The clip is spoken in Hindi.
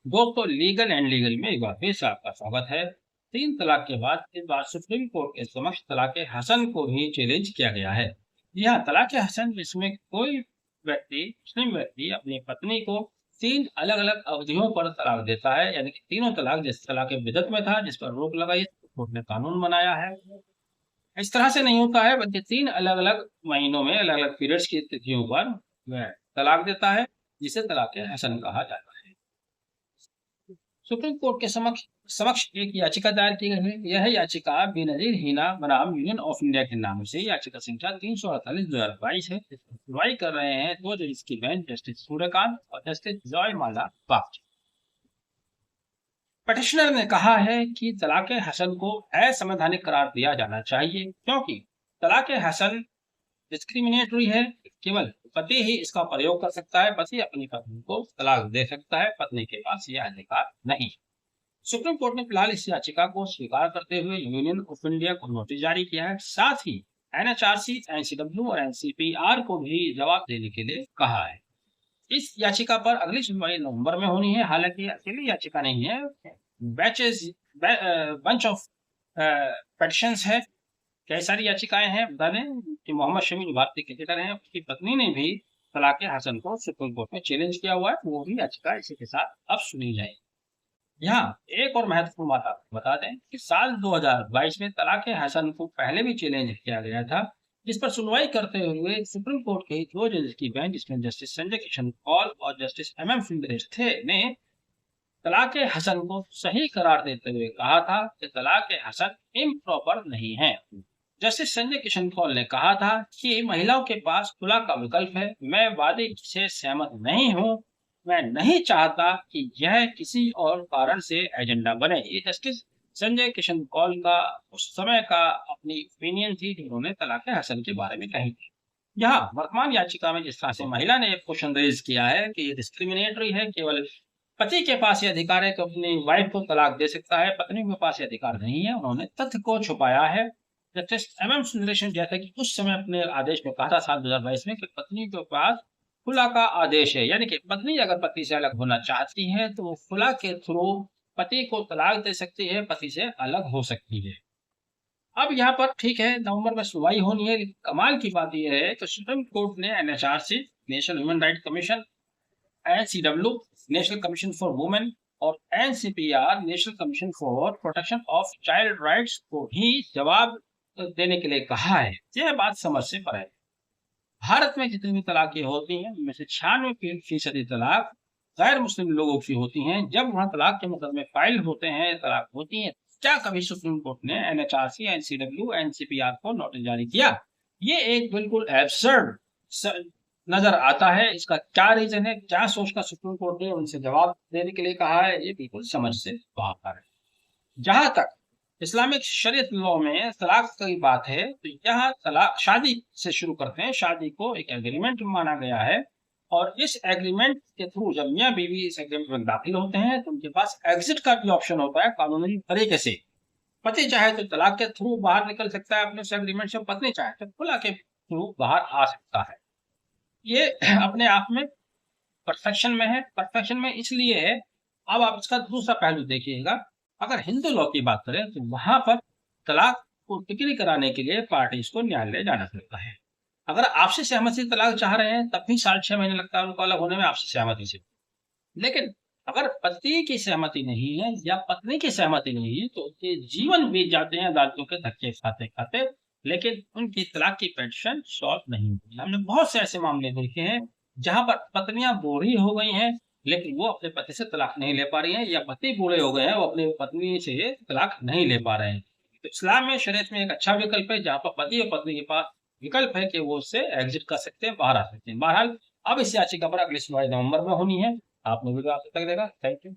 दोस्तों लीगल एंड लीगल में एक बार फिर से आपका स्वागत है। 3 तलाक के बाद इस बार सुप्रीम कोर्ट के समक्ष तलाक़ हसन को भी चैलेंज किया गया है। जी हाँ, तलाक़ हसन जिसमें कोई मुस्लिम व्यक्ति अपनी पत्नी को 3 अलग-अलग अवधियों पर तलाक देता है, यानी कि तीनों तलाक जिस तलाक़ बिदअत में था, जिस पर रोक लगाई, कोर्ट ने कानून बनाया है। इस तरह से नहीं होता है बल्कि 3 अलग-अलग महीनों में अलग-अलग पीरियड्स की तिथियों पर वह तलाक देता है, जिसे तलाक़ हसन कहा जाता है। सुप्रीम कोर्ट के समक्ष समक्ष एक याचिका दायर की गई है। यह याचिका बेनजीर हीना बनाम यूनियन ऑफ इंडिया के नाम से याचिका संख्या 348/2022 है। इस पर सुनवाई कर रहे हैं 2 जज की बेंच, जस्टिस सूर्यकांत और जस्टिस जॉयमाला बागची। पटिशनर ने कहा है कि तलाक़ हसन को असंवैधानिक करार दिया जाना चाहिए क्योंकि तलाक़ हसन डिस्क्रिमिनेटरी है। केवल पति ही इसका प्रयोग कर सकता है। पति अपनी पत्नी को तलाक दे सकता है, पत्नी के पास यह अधिकार नहीं। सुप्रीम कोर्ट ने फिलहाल इस याचिका को स्वीकार करते हुए यूनियन ऑफ इंडिया को नोटिस जारी किया है। साथ ही एनएचआरसी, एनसीडब्ल्यू और एनसीपीआर को भी जवाब देने के लिए कहा है। इस याचिका पर अगली सुनवाई नवंबर में होनी है। हालांकि अकेली याचिका नहीं है, बैचेस बंच ऑफ पेटिशंस है। कई सारी याचिकाएं हैं। बता दें कि मोहम्मद शमी जो भारतीय क्रिकेटर हैं, उसकी पत्नी ने भी तलाक़ हसन को सुप्रीम कोर्ट में चैलेंज किया हुआ है। वो भी याचिका इसी के साथ अब सुनी जाएगी। यहाँ एक और महत्वपूर्ण बात आपको बता दें कि साल 2022 में तलाक़ हसन को पहले भी चैलेंज किया गया था, जिस पर सुनवाई करते हुए सुप्रीम कोर्ट के 2 जज की बेंच, जिसमें जस्टिस संजय किशन कौल और जस्टिस एमएम सुंदरेश थे, ने तलाक़ हसन को सही करार देते हुए कहा था कि तलाक़ हसन इम्प्रॉपर नहीं है। जस्टिस संजय किशन कौल ने कहा था कि महिलाओं के पास खुला का विकल्प है। मैं वादे से सहमत नहीं हूँ। मैं नहीं चाहता कि यह किसी और कारण से एजेंडा बने। ये जस्टिस संजय किशन कौल का उस समय का अपनी ओपिनियन थी जो उन्होंने तलाक़ हसन के बारे में कही थी। यहाँ वर्तमान याचिका में जिस तरह से महिला ने एक क्वेश्चन रेज किया है कि ये डिस्क्रिमिनेटरी है, केवल पति के पास ये अधिकार है कि अपनी वाइफ को तलाक दे सकता है, पत्नी के पास ये अधिकार नहीं है। उन्होंने तथ्य को छुपाया है। जस्टिस एमएम सुंदरेश ने जैसा कि उस समय अपने आदेश में कहा था साल 2022 में कि पत्नी के पास खुला का आदेश है, यानी कि पत्नी अगर पति से अलग होना चाहती है तो वो खुला के थ्रू पति को तलाक दे सकती है, पति से अलग हो सकती है। अब यहाँ पर ठीक है, नवंबर में सुनवाई होनी है। कमाल की बात यह है कि सुप्रीम कोर्ट ने NHRC, national human right commission, NCW, national commission for women और NCPR, national commission for protection of child rights को भी जवाब देने के लिए कहा है। यह बात समझ से परे है। भारत में जितनी भी तलाक़ें होती हैं, उनमें से 96% तलाक गैर मुस्लिम लोगों की होती हैं। जब वहाँ तलाक के मुकदमे फाइल होते हैं, तलाक होती है, क्या कभी सुप्रीम कोर्ट ने एनएचआरसी, एनसीडब्ल्यू, एनसीपीआर को नोटिस जारी किया? ये एक बिल्कुल एब्सर्ड नजर आता है। इसका क्या रीजन है, क्या सोचकर सुप्रीम कोर्ट ने उनसे जवाब देने के लिए कहा है, ये बिल्कुल समझ से बाहर है। जहां तक इस्लामिक शरीयत लॉ में तलाक की बात है, तो यहाँ तलाक शादी से शुरू करते हैं। शादी को एक एग्रीमेंट माना गया है और इस एग्रीमेंट के थ्रू जब मियाँ बीवी इस एग्रीमेंट में दाखिल होते हैं तो उनके पास एग्जिट का भी ऑप्शन होता है कानूनी तरीके से। पति चाहे तो तलाक के थ्रू बाहर निकल सकता है अपने उस एग्रीमेंट से, पत्नी चाहे तो खुला के थ्रू बाहर आ सकता है। ये अपने आप में परफेक्शन में है। परफेक्शन में इसलिए है, अब आप इसका दूसरा पहलू देखिएगा। अगर हिंदू लॉ की बात करें तो वहां पर तलाक को डिक्री कराने के लिए पार्टीज को न्यायालय जाना पड़ता है। अगर आपसी सहमति से तलाक चाह रहे हैं तब भी 6.5 महीने लगता है उनको अलग होने में, आपसी सहमति से। लेकिन अगर पति की सहमति नहीं है या पत्नी की सहमति नहीं है तो ये जीवन बीत जाते हैं अदालतों के धक्के खाते खाते, लेकिन उनकी तलाक की पिटीशन सॉल्व नहीं हुई। हमने बहुत से ऐसे मामले देखे हैं जहां पर पत्नियां बूढ़ी हो गई हैं लेकिन वो अपने पति से तलाक नहीं ले पा रही हैं, या पति बूढ़े हो गए हैं वो अपनी पत्नी से तलाक नहीं ले पा रहे हैं। तो इस्लाम में, शरीयत में एक अच्छा विकल्प है जहां पर पति और पत्नी के पास विकल्प है कि वो उससे एग्जिट कर सकते हैं, बाहर आ सकते हैं। बहरहाल अब इस याचिका पर अगली सुनवाई नवंबर में होनी है। आपने वीडियो आप तक देखा, थैंक यू।